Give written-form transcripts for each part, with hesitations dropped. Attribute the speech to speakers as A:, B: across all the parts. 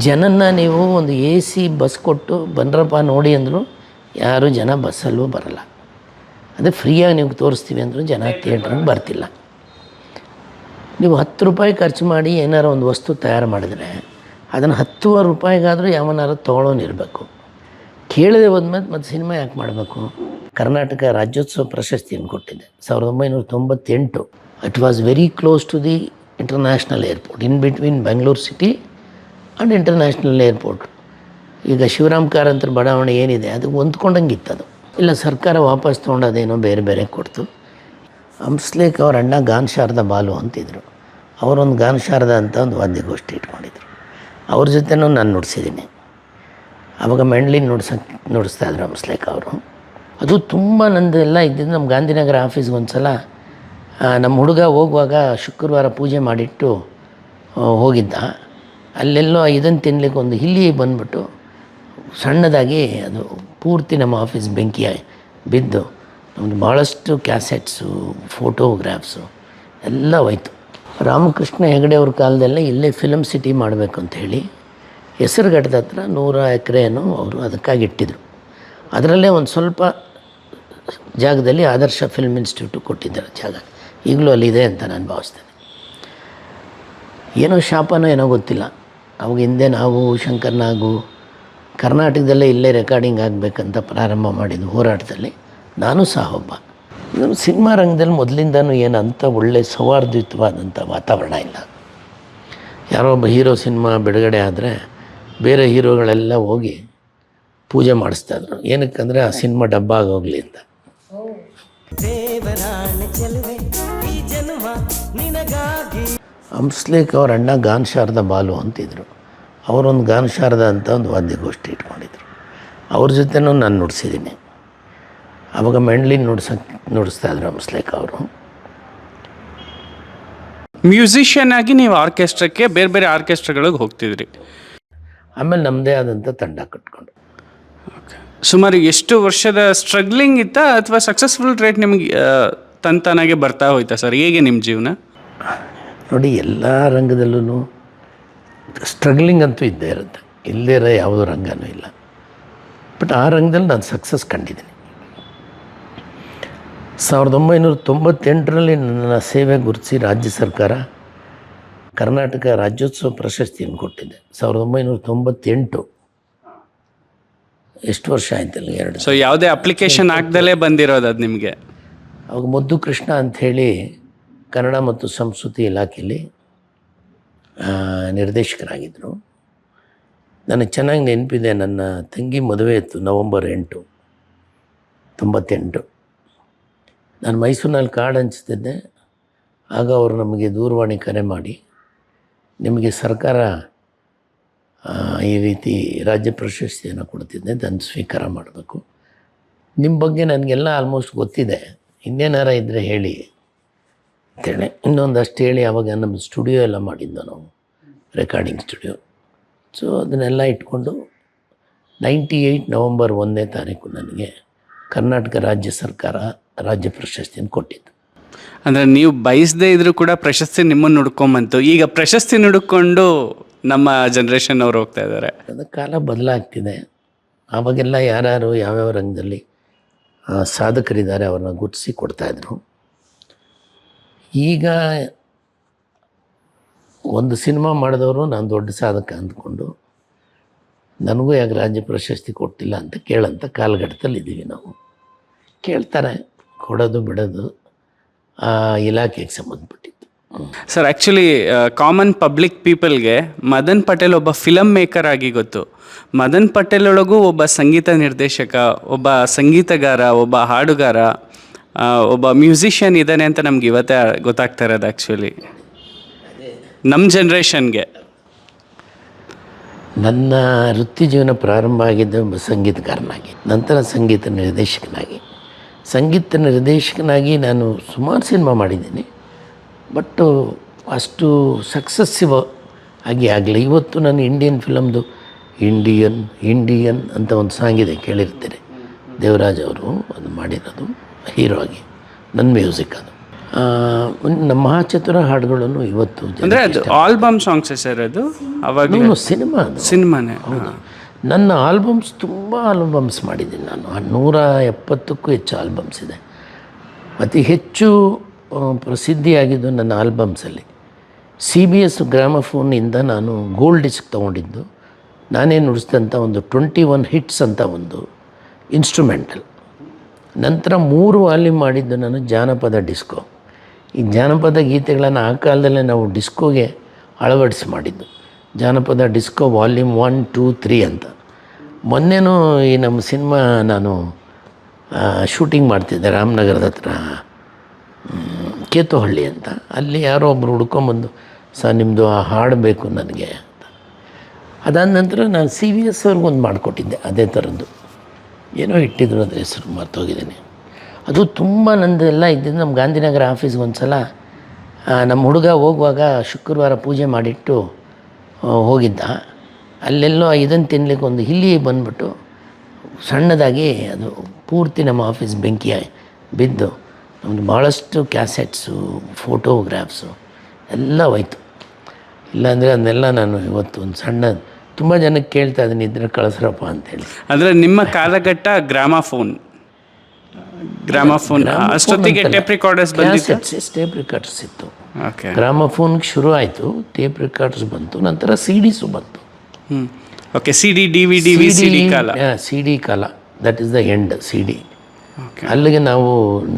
A: ಜನನ್ನ ನೀವು ಒಂದು A C bus ಕೊಟ್ಟು ಬನ್ರಪ್ಪ ನೋಡಿ ಅಂದರು ಯಾರು ಜನ ಬಸ್ಸಲ್ಲೂ ಬರಲ್ಲ. ಅದೇ ಫ್ರೀಯಾಗಿ ನೀವು ತೋರಿಸ್ತೀವಿ ಅಂದರೂ ಜನ ಥಿಯೇಟ್ರಿಗೆ ಬರ್ತಿಲ್ಲ. ನೀವು 10 ರೂಪಾಯಿ ಖರ್ಚು ಮಾಡಿ ಏನಾರು ಒಂದು ವಸ್ತು ತಯಾರು ಮಾಡಿದ್ರೆ ಅದನ್ನು 10 ರೂಪಾಯಿಗಾದರೂ ಯಾವನಾರು ತೊಗೊಳೋನಿರಬೇಕು. ಕೇಳದೆ ಹೋದ್ಮೇಲೆ ಮತ್ತು ಸಿನಿಮಾ ಯಾಕೆ ಮಾಡಬೇಕು? ಕರ್ನಾಟಕ ರಾಜ್ಯೋತ್ಸವ ಪ್ರಶಸ್ತಿಯನ್ನು ಕೊಟ್ಟಿದ್ದೆ 1998. It was very close to the international airport, in between Bengaluru city and international airport. ಈಗ ಶಿವರಾಮ್ ಕಾರಂತರ ಬಡಾವಣೆ ಏನಿದೆ ಅದು ಹೊಂದ್ಕೊಂಡಂಗೆ ಇತ್ತದು. ಇಲ್ಲ, ಸರ್ಕಾರ ವಾಪಸ್ ತೊಗೊಂಡು ಅದೇನೋ ಬೇರೆ ಬೇರೆ ಕೊಡ್ತು. ಹಂಸ್ಲೇಖ್ ಅವ್ರ ಅಣ್ಣ ಗಾನ ಶಾರದಾ ಬಾಲು ಅಂತಿದ್ರು. ಅವರೊಂದು ಗಾನ ಶಾರದಾ ಅಂತ ಒಂದು ವಾದ್ಯಗೋಷ್ಠಿ ಇಟ್ಕೊಂಡಿದ್ರು. ಅವ್ರ ಜೊತೆನೂ ನಾನು ನುಡಿಸಿದ್ದೀನಿ. ಆವಾಗ ಮೆಂಡ್ಲಿನ್ ನುಡಿಸ್ತಾಯಿದ್ರು ಹಂಸ್ಲೇಖ್ ಅವರು. ಅದು ತುಂಬ ನಂದೆಲ್ಲ ಇದ್ದಿದ್ದು ನಮ್ಮ ಗಾಂಧಿನಗರ ಆಫೀಸ್ಗೆ ಒಂದು ಸಲ ನಮ್ಮ ಹುಡುಗ ಹೋಗುವಾಗ ಶುಕ್ರವಾರ ಪೂಜೆ ಮಾಡಿಟ್ಟು ಹೋಗಿದ್ದ. ಅಲ್ಲೆಲ್ಲೋ ಇದನ್ನು ತಿನ್ನಲಿಕ್ಕೆ ಒಂದು ಇಲ್ಲಿ ಬಂದುಬಿಟ್ಟು ಸಣ್ಣದಾಗಿ ಅದು ಪೂರ್ತಿ ನಮ್ಮ ಆಫೀಸ್ ಬೆಂಕಿ ಬಿದ್ದು ನಮ್ಮದು ಭಾಳಷ್ಟು ಕ್ಯಾಸೆಟ್ಸು, ಫೋಟೋಗ್ರಾಫ್ಸು ಎಲ್ಲ ಹೋಯ್ತು. ರಾಮಕೃಷ್ಣ ಹೆಗಡೆ ಅವ್ರ ಕಾಲದಲ್ಲೇ ಇಲ್ಲೇ ಫಿಲಮ್ ಸಿಟಿ ಮಾಡಬೇಕು ಅಂತ ಹೇಳಿ ಹೆಸರುಘಟ್ಟದ ಹತ್ರ 100 ಎಕರೆನೂ ಅವರು ಅದಕ್ಕಾಗಿ ಇಟ್ಟಿದ್ರು. ಅದರಲ್ಲೇ ಒಂದು ಸ್ವಲ್ಪ ಜಾಗದಲ್ಲಿ ಆದರ್ಶ ಫಿಲ್ಮ್ ಇನ್ಸ್ಟಿಟ್ಯೂಟು ಕೊಟ್ಟಿದ್ದಾರೆ ಜಾಗ. ಈಗಲೂ ಅಲ್ಲಿದೆ ಅಂತ ನಾನು ಭಾವಿಸ್ತೇನೆ. ಏನೋ ಶಾಪನೋ ಏನೋ ಗೊತ್ತಿಲ್ಲ. ಅವಾಗ ಹಿಂದೆ ನಾವು ಶಂಕರ್ನಾಗು ಕರ್ನಾಟಕದಲ್ಲೇ ಇಲ್ಲೇ ರೆಕಾರ್ಡಿಂಗ್ ಆಗಬೇಕಂತ ಪ್ರಾರಂಭ ಮಾಡಿದ್ದು ಹೋರಾಟದಲ್ಲಿ ನಾನು ಸಹ ಒಬ್ಬ. ಸಿನಿಮಾ ರಂಗದಲ್ಲಿ ಮೊದಲಿಂದನೂ ಏನಂತ ಒಳ್ಳೆ ಸೌಹಾರ್ದಯುತವಾದಂಥ ವಾತಾವರಣ ಇಲ್ಲ. ಯಾರೋ ಒಬ್ಬ ಹೀರೋ ಸಿನಿಮಾ ಬಿಡುಗಡೆ ಆದರೆ ಬೇರೆ ಹೀರೋಗಳೆಲ್ಲ ಹೋಗಿ ಪೂಜೆ ಮಾಡಿಸ್ತಾಯಿದ್ರು. ಏನಕ್ಕಂದರೆ ಆ ಸಿನಿಮಾ ಡಬ್ಬ ಆಗೋಗಲಿ ಅಂತ. ಹಂಸ್ಲೇಖ್ ಅವ್ರ ಅಣ್ಣ ಗಾನ ಶಾರದಾ ಬಾಲು ಅಂತಿದ್ರು. ಅವರೊಂದು ಗಾನ ಶಾರದಾ ಅಂತ ಒಂದು ವಾದ್ಯಗೋಷ್ಠಿ ಇಟ್ಕೊಂಡಿದ್ರು. ಅವ್ರ ಜೊತೆನೂ ನಾನು ನುಡಿಸಿದ್ದೀನಿ. ಆವಾಗ ಮೆಂಡ್ಲಿನ್ ನುಡಿಸ್ತಾಯಿದ್ರು ಹಂಸ್ಲೇಖ್ ಅವರು.
B: ಮ್ಯೂಸಿಷಿಯನ್ ಆಗಿ ನೀವು ಆರ್ಕೆಸ್ಟ್ರಾಕ್ಕೆ ಬೇರೆ ಬೇರೆ ಆರ್ಕೆಸ್ಟ್ರಾಗಳಿಗೆ ಹೋಗ್ತಿದ್ರಿ.
A: ಆಮೇಲೆ ನಮ್ಮದೇ ಆದಂಥ ತಂಡ ಕಟ್ಕೊಂಡು.
B: ಸುಮಾರು ಎಷ್ಟು ವರ್ಷದ ಸ್ಟ್ರಗ್ಲಿಂಗ್ ಇತ್ತಾ ಅಥವಾ ಸಕ್ಸಸ್ಫುಲ್ ರೇಟ್ ನಿಮಗೆ ತಂತಾನಾಗೆ ಬರ್ತಾ ಹೋಯ್ತಾ ಸರ್? ಹೇಗೆ ನಿಮ್ಮ ಜೀವನ?
A: ನೋಡಿ, ಎಲ್ಲ ರಂಗದಲ್ಲೂ ಸ್ಟ್ರಗ್ಲಿಂಗ್ ಅಂತೂ ಇದ್ದೇ ಇರುತ್ತೆ. ಇಲ್ಲದೇ ಇರೋ ಯಾವುದೋ ರಂಗನೂ ಇಲ್ಲ. ಬಟ್ ಆ ರಂಗದಲ್ಲಿ ನಾನು ಸಕ್ಸಸ್ ಕಂಡಿದ್ದೀನಿ. 1998ರಲ್ಲಿ ನನ್ನ ಸೇವೆ ಗುರುತಿಸಿ ರಾಜ್ಯ ಸರ್ಕಾರ ಕರ್ನಾಟಕ ರಾಜ್ಯೋತ್ಸವ ಪ್ರಶಸ್ತಿಯನ್ನು ಕೊಟ್ಟಿದ್ದೆ. 1998. ಎಷ್ಟು ವರ್ಷ ಆಯ್ತಲ್ಲ? 2.
B: ಸೊ ಯಾವುದೇ ಅಪ್ಲಿಕೇಶನ್ ಹಾಕ್ದಲೇ ಬಂದಿರೋದು ಅದು ನಿಮಗೆ?
A: ಅವಾಗ ಮುದ್ದು ಕೃಷ್ಣ ಅಂಥೇಳಿ ಕನ್ನಡ ಮತ್ತು ಸಂಸ್ಕೃತಿ ಇಲಾಖೆಯಲ್ಲಿ ನಿರ್ದೇಶಕರಾಗಿದ್ದರು. ನನಗೆ ಚೆನ್ನಾಗಿ ನೆನಪಿದೆ. ನನ್ನ ತಂಗಿ ಮದುವೆ ಇತ್ತು ನವಂಬರ್ 8, 98. ನಾನು ಮೈಸೂರಿನಲ್ಲಿ ಕಾರ್ಡ್ ಹಂಚ್ತಿದ್ದೆ. ಆಗ ಅವರು ನಮಗೆ ದೂರವಾಣಿ ಕರೆ ಮಾಡಿ, ನಿಮಗೆ ಸರ್ಕಾರ ಈ ರೀತಿ ರಾಜ್ಯ ಪ್ರಶಸ್ತಿಯನ್ನು ಕೊಡ್ತಿದ್ದೆ, ಅದನ್ನು ಸ್ವೀಕಾರ ಮಾಡಬೇಕು. ನಿಮ್ಮ ಬಗ್ಗೆ ನನಗೆಲ್ಲ ಆಲ್ಮೋಸ್ಟ್ ಗೊತ್ತಿದೆ, ಇನ್ನೇನಾರ ಇದ್ದರೆ ಹೇಳಿ ಅಂತೇಳಿ ಇನ್ನೊಂದಷ್ಟು ಹೇಳಿ. ಆವಾಗ ನಮ್ಮ ಸ್ಟುಡಿಯೋ ಎಲ್ಲ ಮಾಡಿದ್ದು ನಾವು, ರೆಕಾರ್ಡಿಂಗ್ ಸ್ಟುಡಿಯೋ. ಸೊ ಅದನ್ನೆಲ್ಲ ಇಟ್ಕೊಂಡು 98 ನವಂಬರ್ 1ನೇ ತಾರೀಕು ನನಗೆ ಕರ್ನಾಟಕ ರಾಜ್ಯ ಸರ್ಕಾರ ರಾಜ್ಯ ಪ್ರಶಸ್ತಿಯನ್ನು ಕೊಟ್ಟಿದ್ದು.
B: ಅಂದರೆ ನೀವು ಬಯಸದೇ ಇದ್ರೂ ಕೂಡ ಪ್ರಶಸ್ತಿ ನಿಮ್ಮನ್ನು ನುಡ್ಕೊಂಬಂತು. ಈಗ ಪ್ರಶಸ್ತಿ ನುಡ್ಕೊಂಡು ನಮ್ಮ ಜನ್ರೇಷನ್ ಅವರು ಹೋಗ್ತಾ ಇದ್ದಾರೆ.
A: ಅದು ಕಾಲ ಬದಲಾಗ್ತಿದೆ. ಆವಾಗೆಲ್ಲ ಯಾರ್ಯಾರು ಯಾವ್ಯಾವ ರಂಗದಲ್ಲಿ ಸಾಧಕರಿದ್ದಾರೆ ಅವ್ರನ್ನ ಗುರುತಿಸಿ ಕೊಡ್ತಾಯಿದ್ರು. ಈಗ ಒಂದು ಸಿನಿಮಾ ಮಾಡಿದವರು ನಾನು ದೊಡ್ಡ ಸಾಧಕ ಅಂದ್ಕೊಂಡು ನನಗೂ ಯಾಕೆ ರಾಜ್ಯ ಪ್ರಶಸ್ತಿ ಕೊಟ್ಟಿಲ್ಲ ಅಂತ ಕೇಳೋಂಥ ಕಾಲಘಟ್ಟದಲ್ಲಿದ್ದೀವಿ ನಾವು. ಕೇಳ್ತಾರೆ, ಕೊಡೋದು ಬಿಡೋದು ಆ ಇಲಾಖೆಗೆ ಸಂಬಂಧಪಟ್ಟಿದ್ದು.
B: ಸರ್, ಆ್ಯಕ್ಚುಲಿ ಕಾಮನ್ ಪಬ್ಲಿಕ್ ಪೀಪಲ್ಗೆ ಮದನ್ ಪಟೇಲ್ ಒಬ್ಬ ಫಿಲಮ್ ಮೇಕರ್ ಆಗಿ ಗೊತ್ತು. ಮದನ್ ಪಟೇಲ್ ಒಳಗೂ ಒಬ್ಬ ಸಂಗೀತ ನಿರ್ದೇಶಕ, ಒಬ್ಬ ಸಂಗೀತಗಾರ, ಒಬ್ಬ ಹಾಡುಗಾರ, ಒಬ್ಬ ಮ್ಯೂಸಿಷಿಯನ್ ಇದ್ದಾನೆ ಅಂತ ನಮ್ಗೆ ಇವತ್ತೇ ಗೊತ್ತಾಗ್ತಾ ಇರೋದು. ಆ್ಯಕ್ಚುಲಿ ನಮ್ಮ ಜನ್ರೇಷನ್ಗೆ
A: ನನ್ನ ವೃತ್ತಿ ಜೀವನ ಪ್ರಾರಂಭ ಆಗಿದ್ದು ಒಬ್ಬ ಸಂಗೀತಗಾರನಾಗಿ, ನಂತರ ಸಂಗೀತ ನಿರ್ದೇಶಕನಾಗಿ. ಸಂಗೀತ ನಿರ್ದೇಶಕನಾಗಿ ನಾನು ಸುಮಾರು ಸಿನಿಮಾ ಮಾಡಿದ್ದೀನಿ. ಬಟ್ಟು ಅಷ್ಟು ಸಕ್ಸಸ್ಸಿವ್ ಆಗಿ ಆಗಲಿ. ಇವತ್ತು ನಾನು ಇಂಡಿಯನ್ ಫಿಲಮ್ದು ಇಂಡಿಯನ್ ಅಂತ ಒಂದು ಸಾಂಗ್ ಇದೆ, ಕೇಳಿರ್ತೀರಿ. ದೇವರಾಜ್ ಅವರು ಅದು ಮಾಡಿರೋದು, ಹೀರೋ ಆಗಿ. ನನ್ನ ಮ್ಯೂಸಿಕ್ ಅದು. ನಮ್ಮ ಮಹಾಚತುರ ಹಾಡುಗಳನ್ನು ಇವತ್ತು
B: ಅಂದರೆ ಅದು ಆಲ್ಬಮ್ ಸಾಂಗ್ಸ್ ಸರ್ ಅದು ಅವಾಗ
A: ಸಿನಿಮಾ ಅದು
B: ಸಿನಿಮಾನೇ
A: ಹೌದು. ನನ್ನ ಆಲ್ಬಮ್ಸ್ ತುಂಬ ಆಲ್ಬಮ್ಸ್ ಮಾಡಿದ್ದೀನಿ ನಾನು. 170ಕ್ಕೂ ಹೆಚ್ಚು ಆಲ್ಬಮ್ಸ್ ಇದೆ. ಅತಿ ಹೆಚ್ಚು ಪ್ರಸಿದ್ಧಿಯಾಗಿದ್ದು ನನ್ನ ಆಲ್ಬಮ್ಸಲ್ಲಿ CBS ಗ್ರಾಮಫೋನಿಂದ ನಾನು ಗೋಲ್ಡ್ ಡಿಸ್ಕ್ ತೊಗೊಂಡಿದ್ದು, ನಾನೇ ನುಡಿಸಿದಂಥ ಒಂದು 21 ಹಿಟ್ಸ್ ಅಂತ ಒಂದು ಇನ್ಸ್ಟ್ರೂಮೆಂಟಲ್. ನಂತರ 3 ವಾಲ್ಯೂಮ್ ಮಾಡಿದ್ದು ನಾನು ಜಾನಪದ ಡಿಸ್ಕೋ. ಈ ಜಾನಪದ ಗೀತೆಗಳನ್ನು ಆ ಕಾಲದಲ್ಲೇ ನಾವು ಡಿಸ್ಕೋಗೆ ಅಳವಡಿಸಿ ಮಾಡಿದ್ದು. ಜಾನಪದ ಡಿಸ್ಕೋ ವಾಲ್ಯೂಮ್ 1, 2, 3 ಅಂತ. ಮೊನ್ನೆನೂ ಈ ನಮ್ಮ ಸಿನಿಮಾ ನಾನು ಶೂಟಿಂಗ್ ಮಾಡ್ತಿದ್ದೆ ರಾಮನಗರದ ಹತ್ರ ಕೇತುಹಳ್ಳಿ ಅಂತ. ಅಲ್ಲಿ ಯಾರೋ ಒಬ್ಬರು ಹುಡ್ಕೊಂಬಂದು, ಸರ್ ನಿಮ್ಮದು ಆ ಹಾಡು ಬೇಕು ನನಗೆ ಅಂತ. ಅದಾದ ನಂತರ ನಾನು CVS ಅವ್ರಿಗೊಂದು ಮಾಡಿಕೊಟ್ಟಿದ್ದೆ ಅದೇ ಥರದ್ದು. ಏನೋ ಇಟ್ಟಿದ್ರು ಅದ್ರ ಹೆಸರು ಮರ್ತೋಗಿದ್ದೀನಿ. ಅದು ತುಂಬ ನಂದೆಲ್ಲ ಇದ್ದಿದ್ದು ನಮ್ಮ ಗಾಂಧಿನಗರ ಆಫೀಸ್ಗೆ ಒಂದು ಸಲ ನಮ್ಮ ಹುಡುಗ ಹೋಗುವಾಗ ಶುಕ್ರವಾರ ಪೂಜೆ ಮಾಡಿಟ್ಟು ಹೋಗಿದ್ದ. ಅಲ್ಲೆಲ್ಲೋ ಇದನ್ನು ತಿನ್ಲಿಕ್ಕೆ ಒಂದು ಇಲ್ಲಿ ಬಂದುಬಿಟ್ಟು ಸಣ್ಣದಾಗಿ ಅದು ಪೂರ್ತಿ ನಮ್ಮ ಆಫೀಸ್ ಬೆಂಕಿ ಬಿದ್ದು ನಮ್ಮದು ಭಾಳಷ್ಟು ಕ್ಯಾಸೆಟ್ಸು, ಫೋಟೋಗ್ರಾಫ್ಸು ಎಲ್ಲ ಹೋಯ್ತು. ಇಲ್ಲಾಂದರೆ ಅದನ್ನೆಲ್ಲ ನಾನು ಇವತ್ತು ಒಂದು ಸಣ್ಣ ತುಂಬ ಜನಕ್ಕೆ ಕೇಳ್ತಾ ಇದ್ದೀನಿ, ಇದ್ರೆ ಕಳಿಸ್ರಪ್ಪ ಅಂತೇಳಿ.
B: ಅಂದರೆ ನಿಮ್ಮ ಕಾಲಘಟ್ಟ ಗ್ರಾಮಫೋನ್ ಅಷ್ಟೊತ್ತಿಗೆ ಟೇಪ್ ರಿಕಾರ್ಡರ್ಸ್ ಬಂದಿತ್ತು.
A: ಟೇಪ್ ರಿಕಾರ್ಡರ್ಸ್ ಇತ್ತು.
B: ಓಕೆ.
A: ಗ್ರಾಮಫೋನ್ಗೆ ಶುರು ಆಯಿತು, ಟೇಪ್ ರಿಕಾರ್ಡರ್ಸ್ ಬಂತು, ನಂತರ CDಸು ಬಂತು.
B: ಓಕೆ. CD, DVD, VCD ಕಾಲ.
A: CD ಕಾಲ, that is the end. CD
B: okay.
A: ಅಲ್ಲಿಗೆ ನಾವು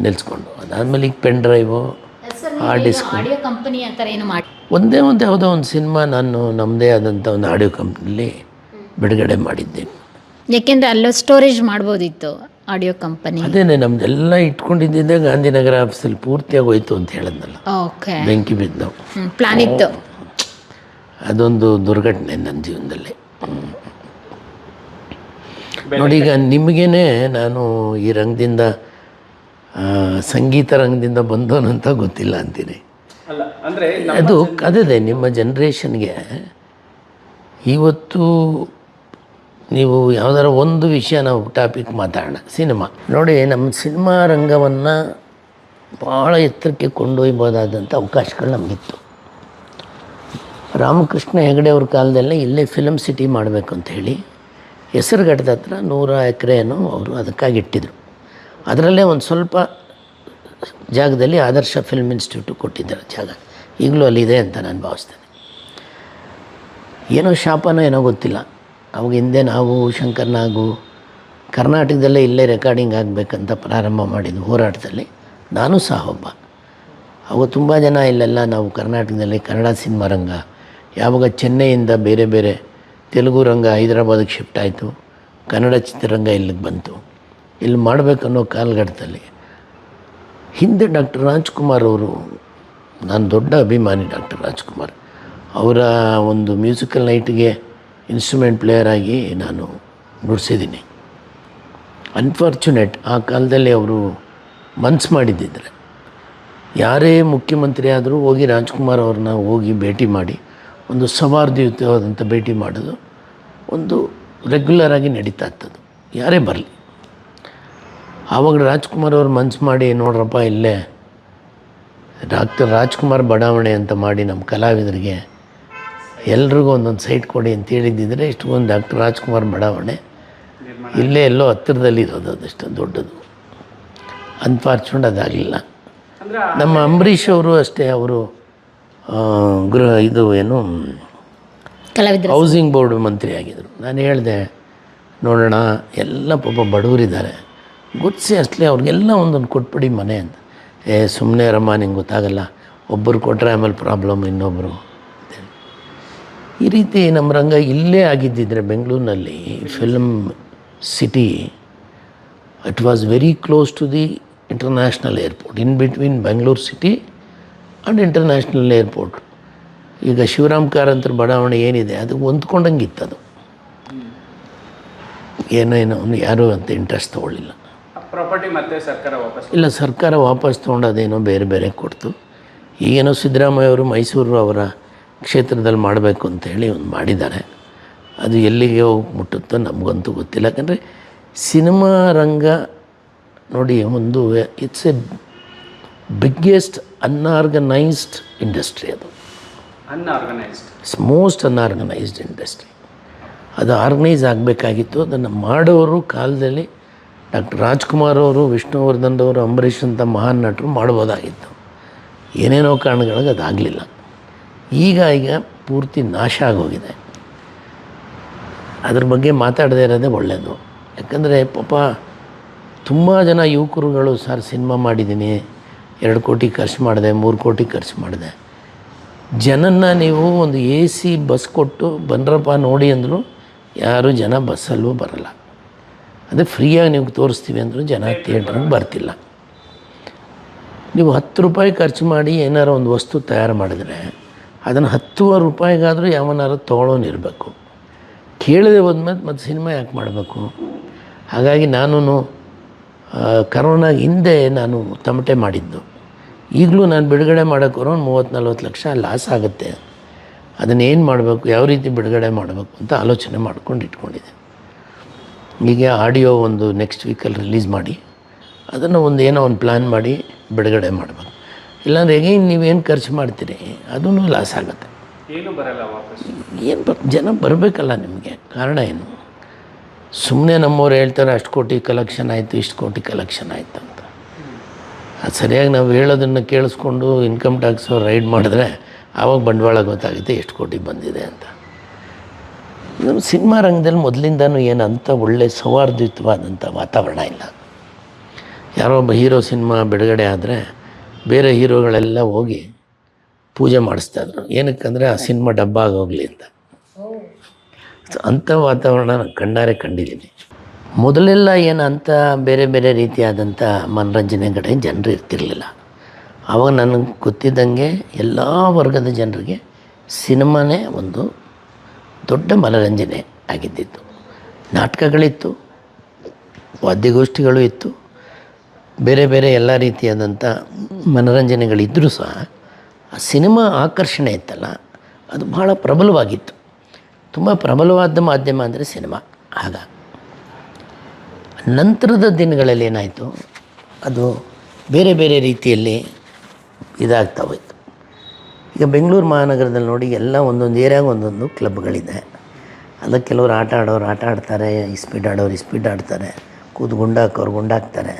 A: ನಿಲ್ಲಿಸ್ಕೊಂಡು, ಅದಾದಮೇಲೆ ಈಗ pen drive, hard disk.
C: Audio company ಆ ಥರ ಏನು ಮಾಡಿ
A: ಒಂದೇ ಯಾವುದೋ ಒಂದು ಸಿನಿಮಾ ನಾನು ನಮ್ಮದೇ ಆದಂಥ ಒಂದು ಆಡಿಯೋ ಕಂಪ್ನಿಲಿ ಬಿಡುಗಡೆ ಮಾಡಿದ್ದೆ.
C: ಯಾಕೆಂದರೆ ಅಲ್ಲೋ ಸ್ಟೋರೇಜ್ ಮಾಡ್ಬೋದಿತ್ತು ಆಡಿಯೋ ಕಂಪನಿ.
A: ಅದೇನೆ ನಮ್ಮದೆಲ್ಲ ಇಟ್ಕೊಂಡಿದ್ದೆ ಗಾಂಧಿನಗರ ಆಫೀಸಲ್ಲಿ ಪೂರ್ತಿಯಾಗಿ ಹೋಯ್ತು ಅಂತ ಹೇಳಿದ್ನಲ್ಲ,
C: ಓಕೆ.
A: ಬೆಂಕಿ ಬಿದ್ದು.
C: ಪ್ಲಾನ್ ಇತ್ತು.
A: ಅದೊಂದು ದುರ್ಘಟನೆ ನನ್ನ ಜೀವನದಲ್ಲಿ. ನೋಡಿ, ಈಗ ನಿಮಗೇನೆ ನಾನು ಈ ರಂಗದಿಂದ ಸಂಗೀತ ರಂಗದಿಂದ ಬಂದವನಂತ ಗೊತ್ತಿಲ್ಲ ಅಂತೀನಿ.
B: ಅಲ್ಲ ಅಂದರೆ
A: ಅದು ಅದೇ ನಿಮ್ಮ ಜನ್ರೇಷನ್ಗೆ ಇವತ್ತು ನೀವು ಯಾವುದಾರ ಒಂದು ವಿಷಯ ನಾವು ಟಾಪಿಕ್ ಮಾತಾಡೋಣ. ಸಿನಿಮಾ ನೋಡಿ, ನಮ್ಮ ಸಿನಿಮಾ ರಂಗವನ್ನು ಭಾಳ ಎತ್ತರಕ್ಕೆ ಕೊಂಡೊಯ್ಬೋದಾದಂಥ ಅವಕಾಶಗಳು ನಮಗಿತ್ತು. ರಾಮಕೃಷ್ಣ ಹೆಗಡೆ ಅವ್ರ ಕಾಲದಲ್ಲೇ ಇಲ್ಲೇ ಫಿಲಮ್ ಸಿಟಿ ಮಾಡಬೇಕು ಅಂತ ಹೇಳಿ ಹೆಸರುಘಟ್ಟದ ಹತ್ರ 100 ಎಕರೆನೋ ಅವರು ಅದಕ್ಕಾಗಿ ಇಟ್ಟಿದ್ರು. ಅದರಲ್ಲೇ ಒಂದು ಸ್ವಲ್ಪ ಜಾಗದಲ್ಲಿ ಆದರ್ಶ ಫಿಲ್ಮ್ ಇನ್ಸ್ಟಿಟ್ಯೂಟು ಕೊಟ್ಟಿದ್ದಾರೆ ಜಾಗ. ಈಗಲೂ ಅಲ್ಲಿದೆ ಅಂತ ನಾನು ಭಾವಿಸ್ತೇನೆ. ಏನೋ ಶಾಪನೋ ಏನೋ ಗೊತ್ತಿಲ್ಲ. ಅವಾಗ ಹಿಂದೆ ನಾವು ಶಂಕರ್ನಾಗು ಕರ್ನಾಟಕದಲ್ಲೇ ಇಲ್ಲೇ ರೆಕಾರ್ಡಿಂಗ್ ಆಗಬೇಕಂತ ಪ್ರಾರಂಭ ಮಾಡಿದ್ದು ಹೋರಾಟದಲ್ಲಿ ನಾನು ಸಹ ಒಬ್ಬ. ಅವಾಗ ತುಂಬ ಜನ ಇಲ್ಲೆಲ್ಲ ನಾವು ಕರ್ನಾಟಕದಲ್ಲಿ ಕನ್ನಡ ಸಿನಿಮಾ ರಂಗ ಯಾವಾಗ ಚೆನ್ನೈಯಿಂದ ಬೇರೆ ಬೇರೆ ತೆಲುಗು ರಂಗ ಹೈದರಾಬಾದಿಗೆ ಶಿಫ್ಟ್ ಆಯಿತು, ಕನ್ನಡ ಚಿತ್ರರಂಗ ಇಲ್ಲಿಗೆ ಬಂತು. ಇಲ್ಲಿ ಮಾಡಬೇಕನ್ನೋ ಕಾಲಘಟ್ಟದಲ್ಲಿ ಹಿಂದೆ ಡಾಕ್ಟರ್ ರಾಜ್ಕುಮಾರ್ ಅವರು, ನಾನು ದೊಡ್ಡ ಅಭಿಮಾನಿ ಡಾಕ್ಟರ್ ರಾಜ್ಕುಮಾರ್ ಅವರ ಒಂದು ಮ್ಯೂಸಿಕಲ್ ನೈಟ್ಗೆ ಇನ್ಸ್ಟ್ರೂಮೆಂಟ್ ಪ್ಲೇಯರ್ ಆಗಿ ನಾನು ನುಡಿಸಿದ್ದೀನಿ. ಅನ್ಫಾರ್ಚುನೇಟ್ ಆ ಕಾಲದಲ್ಲಿ ಅವರು ಮನ್ಸು ಮಾಡಿದ್ದಿದ್ರೆ ಯಾರೇ ಮುಖ್ಯಮಂತ್ರಿ ಆದರೂ ಹೋಗಿ ರಾಜ್ಕುಮಾರ್ ಅವ್ರನ್ನ ಹೋಗಿ ಭೇಟಿ ಮಾಡಿ ಒಂದು ಸೌಹಾರ್ದಯುತವಾದಂಥ ಭೇಟಿ ಮಾಡೋದು ಒಂದು ರೆಗ್ಯುಲರಾಗಿ ನಡೀತಾ ಇರ್ತದೆ, ಯಾರೇ ಬರಲಿ. ಆವಾಗ ರಾಜ್ಕುಮಾರ್ ಅವ್ರು ಮನ್ಸು ಮಾಡಿ, ನೋಡ್ರಪ್ಪ ಇಲ್ಲೇ ಡಾಕ್ಟರ್ ರಾಜ್ಕುಮಾರ್ ಬಡಾವಣೆ ಅಂತ ಮಾಡಿ ನಮ್ಮ ಕಲಾವಿದರಿಗೆ ಎಲ್ರಿಗೂ ಒಂದೊಂದು ಸೈಟ್ ಕೊಡಿ ಅಂತ ಹೇಳಿದ್ದಿದ್ರೆ ಇಷ್ಟೊಂದು ಡಾಕ್ಟರ್ ರಾಜ್ಕುಮಾರ್ ಬಡಾವಣೆ ಇಲ್ಲೇ ಎಲ್ಲೋ ಹತ್ತಿರದಲ್ಲಿ ಇರೋದು, ಅದಷ್ಟು ದೊಡ್ಡದು. ಅನ್ಫಾರ್ಚುನೇಟ್ ಅದಾಗಲಿಲ್ಲ. ನಮ್ಮ ಅಂಬರೀಷ್ ಅವರು ಅಷ್ಟೇ, ಅವರು
C: ಕಲಾವಿದರು
A: ಹೌಸಿಂಗ್ ಬೋರ್ಡ್ ಮಂತ್ರಿ ಆಗಿದ್ದರು. ನಾನು ಹೇಳಿದೆ, ನೋಡೋಣ ಎಲ್ಲ ಪಾಪ ಬಡವರಿದ್ದಾರೆ, ಗುಡ್ಸಿ ಅಷ್ಟಲೇ ಅವ್ರಿಗೆಲ್ಲ ಒಂದೊಂದು ಕೊಟ್ಬಿಡಿ ಮನೆ ಅಂತ. ಸುಮ್ಮನೆ ರಮ್ಮ, ನಿಂಗೆ ಗೊತ್ತಾಗಲ್ಲ, ಒಬ್ಬರು ಕೊಟ್ಟರೆ ಆಮೇಲೆ ಪ್ರಾಬ್ಲಮ್ ಇನ್ನೊಬ್ಬರು ಅಂತೇಳಿ. ಈ ರೀತಿ ನಮ್ಮ ರಂಗ ಇಲ್ಲೇ ಆಗಿದ್ದಿದ್ರೆ ಬೆಂಗಳೂರಿನಲ್ಲಿ film city, it was very close to the international airport, in between Bengaluru city and international airport. ಈಗ ಶಿವರಾಮ್ ಕಾರಂತರ ಬಡಾವಣೆ ಏನಿದೆ ಅದು ಹೊಂದ್ಕೊಂಡಂಗೆ ಇತ್ತದು. ಏನೋ ಯಾರೂ ಅಂತ ಇಂಟ್ರೆಸ್ಟ್ ತೊಗೊಳ್ಳಿಲ್ಲ.
B: ಪ್ರಾಪರ್ಟಿ ಮತ್ತೆ ಸರ್ಕಾರ ವಾಪಸ್
A: ಇಲ್ಲ, ಸರ್ಕಾರ ವಾಪಸ್ ತೊಗೊಂಡು ಅದೇನೋ ಬೇರೆ ಬೇರೆ ಕೊಡ್ತು. ಈಗೇನೋ ಸಿದ್ದರಾಮಯ್ಯ ಅವರು ಮೈಸೂರು ಅವರ ಕ್ಷೇತ್ರದಲ್ಲಿ ಮಾಡಬೇಕು ಅಂತೇಳಿ ಒಂದು ಮಾಡಿದ್ದಾರೆ. ಅದು ಎಲ್ಲಿಗೆ ಹೋಗಿ ಮುಟ್ಟುತ್ತೋ ನಮಗಂತೂ ಗೊತ್ತಿಲ್ಲ. ಯಾಕಂದರೆ ಸಿನಿಮಾ ರಂಗ ನೋಡಿ, ಒಂದು it's a biggest unorganised industry ಅದು.
B: Unorganised,
A: it's most unorganised industry. ಅದು ಆರ್ಗನೈಸ್ ಆಗಬೇಕಾಗಿತ್ತು. ಅದನ್ನು ಮಾಡೋರು ಕಾಲದಲ್ಲಿ ಡಾಕ್ಟರ್ ರಾಜ್ಕುಮಾರ್ ಅವರು, ವಿಷ್ಣುವರ್ಧನ್ ಅವರು, ಅಂಬರೀಷ್ ಅಂತ ಮಹಾನ್ ನಟರು ಮಾಡ್ಬೋದಾಗಿತ್ತು. ಏನೇನೋ ಕಾರಣಗಳಿಗೆ ಅದಾಗಲಿಲ್ಲ. ಈಗ ಪೂರ್ತಿ ನಾಶ ಆಗೋಗಿದೆ. ಅದ್ರ ಬಗ್ಗೆ ಮಾತಾಡದೇ ಇರೋದೇ ಒಳ್ಳೆಯದು. ಯಾಕಂದರೆ ಪಾಪ ತುಂಬ ಜನ ಯುವಕರುಗಳು ಸರ್ ಸಿನಿಮಾ ಮಾಡಿದ್ದೀನಿ, 2 ಕೋಟಿ ಖರ್ಚು ಮಾಡಿದೆ, 3 ಕೋಟಿ ಖರ್ಚು ಮಾಡಿದೆ. ಜನನ್ನ ನೀವು ಒಂದು AC ಬಸ್ ಕೊಟ್ಟು ಬನ್ರಪ್ಪ ನೋಡಿ ಅಂದರೂ ಯಾರೂ ಜನ ಬಸ್ಸಲ್ಲೂ ಬರಲ್ಲ. ಅದೇ ಫ್ರೀಯಾಗಿ ನೀವು ತೋರಿಸ್ತೀವಿ ಅಂದರೂ ಜನ ಥಿಯೇಟ್ರಿಗೆ ಬರ್ತಿಲ್ಲ. ನೀವು 10 ರೂಪಾಯಿ ಖರ್ಚು ಮಾಡಿ ಏನಾರು ಒಂದು ವಸ್ತು ತಯಾರು ಮಾಡಿದ್ರೆ ಅದನ್ನು 10 ರೂಪಾಯಿಗಾದರೂ ಯಾವನಾರು ತೊಗೊಳೋನಿರಬೇಕು. ಕೇಳದೆ ಹೋದ್ಮೇಲೆ ಮತ್ತು ಸಿನಿಮಾ ಯಾಕೆ ಮಾಡಬೇಕು? ಹಾಗಾಗಿ ನಾನು ಕರೋನಾ ಹಿಂದೆ ನಾನು ತಮಟೆ ಮಾಡಿದ್ದು. ಈಗಲೂ ನಾನು ಬಿಡುಗಡೆ ಮಾಡೋಕ್ಕೆ ಒಂದು 30-40 ಲಕ್ಷ ಲಾಸ್ ಆಗುತ್ತೆ. ಅದನ್ನೇನು ಮಾಡಬೇಕು, ಯಾವ ರೀತಿ ಬಿಡುಗಡೆ ಮಾಡಬೇಕು ಅಂತ ಆಲೋಚನೆ ಮಾಡ್ಕೊಂಡು ಇಟ್ಕೊಂಡಿದ್ದೆ. ಹೀಗೆ ಆಡಿಯೋ ಒಂದು ನೆಕ್ಸ್ಟ್ ವೀಕಲ್ಲಿ ರಿಲೀಸ್ ಮಾಡಿ ಅದನ್ನು ಏನೋ ಒಂದು ಪ್ಲ್ಯಾನ್ ಮಾಡಿ ಬಿಡುಗಡೆ ಮಾಡಬೇಕು. ಇಲ್ಲಾಂದ್ರೆ ಹೇಗೇನು ನೀವೇನು ಖರ್ಚು ಮಾಡ್ತೀರಿ ಅದೂ ಲಾಸ್ ಆಗುತ್ತೆ.
B: ಏನು ಬರಲ್ಲ ವಾಪಸ್.
A: ಜನ ಬರಬೇಕಲ್ಲ ನಿಮಗೆ. ಕಾರಣ ಏನು? ಸುಮ್ಮನೆ ನಮ್ಮವ್ರು ಹೇಳ್ತಾರೆ ಅಷ್ಟು ಕೋಟಿ ಕಲೆಕ್ಷನ್ ಆಯಿತು, ಇಷ್ಟು ಕೋಟಿ ಕಲೆಕ್ಷನ್ ಆಯಿತು ಅಂತ. ಅದು ಸರಿಯಾಗಿ ನಾವು ಹೇಳೋದನ್ನು ಕೇಳಿಸ್ಕೊಂಡು ಇನ್ಕಮ್ ಟ್ಯಾಕ್ಸ್ ರೈಡ್ ಮಾಡಿದ್ರೆ ಆವಾಗ ಬಂಡವಾಳ ಗೊತ್ತಾಗುತ್ತೆ ಎಷ್ಟು ಕೋಟಿ ಬಂದಿದೆ ಅಂತ. ನಮ್ಮ ಸಿನಿಮಾ ರಂಗದಲ್ಲಿ ಮೊದಲಿಂದನೂ ಏನಂತ ಒಳ್ಳೆ ಸೌಹಾರ್ದಯುತವಾದಂಥ ವಾತಾವರಣ ಇಲ್ಲ. ಯಾರೋ ಒಬ್ಬ ಹೀರೋ ಸಿನಿಮಾ ಬಿಡುಗಡೆ ಆದರೆ ಬೇರೆ ಹೀರೋಗಳೆಲ್ಲ ಹೋಗಿ ಪೂಜೆ ಮಾಡಿಸ್ತಾಯಿದ್ರು. ಏನಕ್ಕಂದರೆ ಆ ಸಿನಿಮಾ ಡಬ್ಬ ಆಗೋಗಲಿ ಅಂತ. ಅಂಥ ವಾತಾವರಣ ನಾನು ಕಣ್ಣಾರೆ ಕಂಡಿದ್ದೀನಿ. ಮೊದಲೆಲ್ಲ ಏನಂತ ಬೇರೆ ಬೇರೆ ರೀತಿಯಾದಂಥ ಮನರಂಜನೆ ಕಡೆ ಜನರು ಇರ್ತಿರಲಿಲ್ಲ. ಆವಾಗ ನನಗೆ ಗೊತ್ತಿದ್ದಂಗೆ ಎಲ್ಲ ವರ್ಗದ ಜನರಿಗೆ ಸಿನಿಮಾನೇ ಒಂದು ದೊಡ್ಡ ಮನರಂಜನೆ ಆಗಿದ್ದಿತ್ತು. ನಾಟಕಗಳಿತ್ತು, ವಾದ್ಯಗೋಷ್ಠಿಗಳು ಇತ್ತು, ಬೇರೆ ಬೇರೆ ಎಲ್ಲ ರೀತಿಯಾದಂಥ ಮನರಂಜನೆಗಳಿದ್ದರೂ ಸಹ ಆ ಸಿನಿಮಾ ಆಕರ್ಷಣೆ ಇತ್ತಲ್ಲ ಅದು ಭಾಳ ಪ್ರಬಲವಾಗಿತ್ತು. ತುಂಬ ಪ್ರಬಲವಾದ ಮಾಧ್ಯಮ ಅಂದರೆ ಸಿನಿಮಾ. ಆಗ ನಂತರದ ದಿನಗಳಲ್ಲಿ ಏನಾಯಿತು, ಅದು ಬೇರೆ ಬೇರೆ ರೀತಿಯಲ್ಲಿ ಇದಾಗ್ತಾ ಹೋಯಿತು. ಈಗ ಬೆಂಗಳೂರು ಮಹಾನಗರದಲ್ಲಿ ನೋಡಿ ಎಲ್ಲ ಒಂದೊಂದು ಏರಿಯಾಗ ಒಂದೊಂದು ಕ್ಲಬ್ಗಳಿದೆ. ಅದಕ್ಕೆ ಕೆಲವರು ಆಟ ಆಡೋರು ಆಟ ಆಡ್ತಾರೆ, ಸ್ಪೀಡ್ ಆಡೋರು ಸ್ಪೀಡ್ ಆಡ್ತಾರೆ, ಕೂತು ಗುಂಡಾಕೋರು ಗುಂಡಾಕ್ತಾರೆ.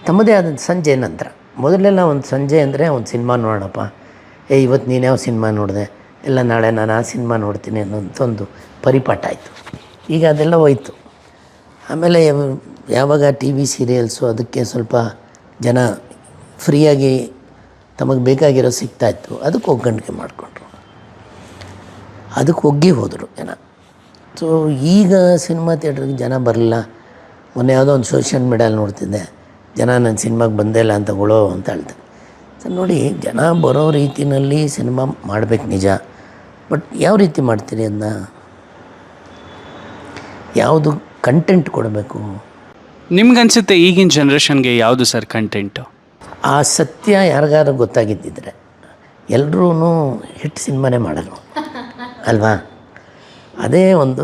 A: ತಮ್ಮದೇ ಆದ ಸಂಜೆ ನಂತರ ಮೊದಲೆಲ್ಲ ಒಂದು ಸಂಜೆ ಅಂದರೆ ಒಂದು ಸಿನಿಮಾ ನೋಡೋಣಪ್ಪ, ಇವತ್ತು ನೀನು ಯಾವ ಸಿನಿಮಾ ನೋಡಿದೆ, ಇಲ್ಲ ನಾಳೆ ನಾನು ಆ ಸಿನಿಮಾ ನೋಡ್ತೀನಿ ಅನ್ನೋಂಥೊಂದು ಪರಿಪಾಠ ಆಯಿತು. ಈಗ ಅದೆಲ್ಲ ಹೋಯ್ತು. ಆಮೇಲೆ ಯಾವಾಗ TV ಸೀರಿಯಲ್ಸು ಅದಕ್ಕೆ ಸ್ವಲ್ಪ ಜನ ಫ್ರೀಯಾಗಿ ತಮಗೆ ಬೇಕಾಗಿರೋ ಸಿಗ್ತಾಯಿತ್ತು, ಅದಕ್ಕೆ ಒಗ್ಗಣಿಕೆ ಮಾಡಿಕೊಂಡ್ರು, ಅದಕ್ಕೆ ಒಗ್ಗಿ ಹೋದರು ಜನ. ಸೊ ಈಗ ಸಿನಿಮಾ ಥಿಯೇಟ್ರಿಗೆ ಜನ ಬರಲಿಲ್ಲ. ಮೊನ್ನೆ ಯಾವುದೋ ಒಂದು ಸೋಷಿಯಲ್ ಮೀಡಿಯಲ್ಲಿ ನೋಡ್ತಿದ್ದೆ, ಜನ ನನ್ನ ಸಿನಿಮಾಗೆ ಬಂದೇ ಇಲ್ಲ ಅಂತ ಗೊಳೋ ಅಂತ ಹೇಳ್ತಾರೆ. ಸೊ ನೋಡಿ, ಜನ ಬರೋ ರೀತಿಯಲ್ಲಿ ಸಿನಿಮಾ ಮಾಡಬೇಕು ನಿಜ, ಬಟ್ ಯಾವ ರೀತಿ ಮಾಡ್ತೀರಿ ಅದನ್ನ, ಯಾವುದು ಕಂಟೆಂಟ್ ಕೊಡಬೇಕು?
B: ನಿಮ್ಗನ್ಸುತ್ತೆ ಈಗಿನ ಜನ್ರೇಷನ್ಗೆ ಯಾವುದು ಸರ್ ಕಂಟೆಂಟು?
A: ಆ ಸತ್ಯ ಯಾರಿಗಾರು ಗೊತ್ತಾಗಿದ್ದಿದ್ರೆ ಎಲ್ಲರೂ ಹಿಟ್ ಸಿನಿಮಾನೇ ಮಾಡೋರು ಅಲ್ವಾ? ಅದೇ ಒಂದು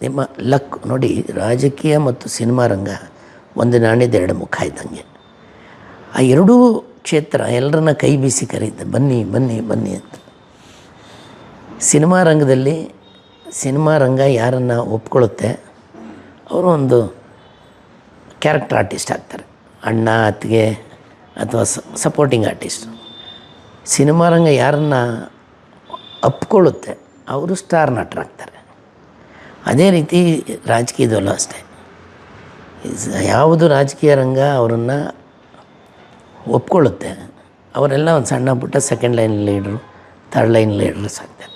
A: ನಿಮ್ಮ ಲಕ್. ನೋಡಿ, ರಾಜಕೀಯ ಮತ್ತು ಸಿನಿಮಾ ರಂಗ ಒಂದು ನಾಣ್ಯದ 2 ಮುಖ ಇದ್ದಂಗೆ. ಆ ಎರಡೂ ಕ್ಷೇತ್ರ ಎಲ್ಲರನ್ನ ಕೈ ಬೀಸಿ ಕರೀತೆ, ಬನ್ನಿ ಬನ್ನಿ ಬನ್ನಿ ಅಂತ. ಸಿನಿಮಾ ರಂಗದಲ್ಲಿ ಸಿನಿಮಾ ರಂಗ ಯಾರನ್ನು ಒಪ್ಕೊಳ್ಳುತ್ತೆ ಅವರು ಒಂದು ಕ್ಯಾರೆಕ್ಟರ್ ಆರ್ಟಿಸ್ಟ್ ಆಗ್ತಾರೆ, ಅಣ್ಣ ಅತ್ತಿಗೆ ಅಥವಾ ಸಪೋರ್ಟಿಂಗ್ ಆರ್ಟಿಸ್ಟು. ಸಿನಿಮಾ ರಂಗ ಯಾರನ್ನು ಅಪ್ಕೊಳ್ಳುತ್ತೆ ಅವರು ಸ್ಟಾರ್ ನಟರಾಗ್ತಾರೆ. ಅದೇ ರೀತಿ ರಾಜಕೀಯದಲ್ಲೂ ಅಷ್ಟೇ. ಯಾವುದು ರಾಜಕೀಯ ರಂಗ ಅವರನ್ನು ಒಪ್ಕೊಳ್ಳುತ್ತೆ ಅವರೆಲ್ಲ ಒಂದು ಸಣ್ಣ ಪುಟ್ಟ ಸೆಕೆಂಡ್ ಲೈನ್ ಲೀಡ್ರು, ಥರ್ಡ್ ಲೈನ್ ಲೀಡರ್ಸ್ ಆಗ್ತಾರೆ.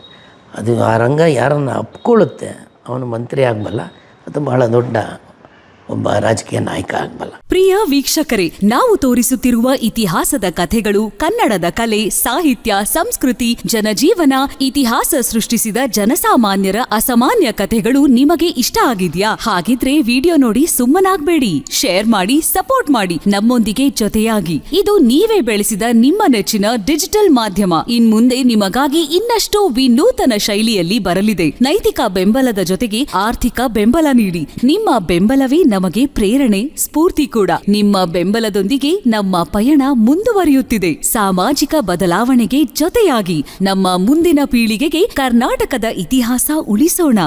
A: ಅದು ಆ ರಂಗ ಯಾರನ್ನು ಅಪ್ಕೊಳ್ಳುತ್ತೆ ಅವನು ಮಂತ್ರಿ ಆಗಬಲ್ಲ ಅಥವಾ ಬಹಳ ದೊಡ್ಡ ಒಬ್ಬ ರಾಜಕೀಯ ನಾಯಕ ಆಗಬಲ್ಲ.
D: ಪ್ರಿಯ ವೀಕ್ಷಕರೇ, ನಾವು ತೋರಿಸುತ್ತಿರುವ ಇತಿಹಾಸದ ಕಥೆಗಳು ಕನ್ನಡದ ಕಲೆ, ಸಾಹಿತ್ಯ, ಸಂಸ್ಕೃತಿ, ಜನಜೀವನ, ಇತಿಹಾಸ ಸೃಷ್ಟಿಸಿದ ಜನಸಾಮಾನ್ಯರ ಅಸಾಮಾನ್ಯ ಕಥೆಗಳು ನಿಮಗೆ ಇಷ್ಟ ಆಗಿದ್ಯಾ? ಹಾಗಿದ್ರೆ ವಿಡಿಯೋ ನೋಡಿ ಸುಮ್ಮನಾಗ್ಬೇಡಿ, ಶೇರ್ ಮಾಡಿ, ಸಪೋರ್ಟ್ ಮಾಡಿ, ನಮ್ಮೊಂದಿಗೆ ಜೊತೆಯಾಗಿ. ಇದು ನೀವೇ ಬೆಳೆಸಿದ ನಿಮ್ಮ ನೆಚ್ಚಿನ ಡಿಜಿಟಲ್ ಮಾಧ್ಯಮ. ಇನ್ಮುಂದೆ ನಿಮಗಾಗಿ ಇನ್ನಷ್ಟು ವಿನೂತನ ಶೈಲಿಯಲ್ಲಿ ಬರಲಿದೆ. ನೈತಿಕ ಬೆಂಬಲದ ಜೊತೆಗೆ ಆರ್ಥಿಕ ಬೆಂಬಲ ನೀಡಿ. ನಿಮ್ಮ ಬೆಂಬಲವೇ ನಮಗೆ ಪ್ರೇರಣೆ, ಸ್ಫೂರ್ತಿ ಕೂಡ. ನಿಮ್ಮ ಬೆಂಬಲದೊಂದಿಗೆ ನಮ್ಮ ಪಯಣ ಮುಂದುವರಿಯುತ್ತಿದೆ. ಸಾಮಾಜಿಕ ಬದಲಾವಣೆಗೆ ಜೊತೆಯಾಗಿ ನಮ್ಮ ಮುಂದಿನ ಪೀಳಿಗೆಗೆ ಕರ್ನಾಟಕದ ಇತಿಹಾಸ ಉಳಿಸೋಣ.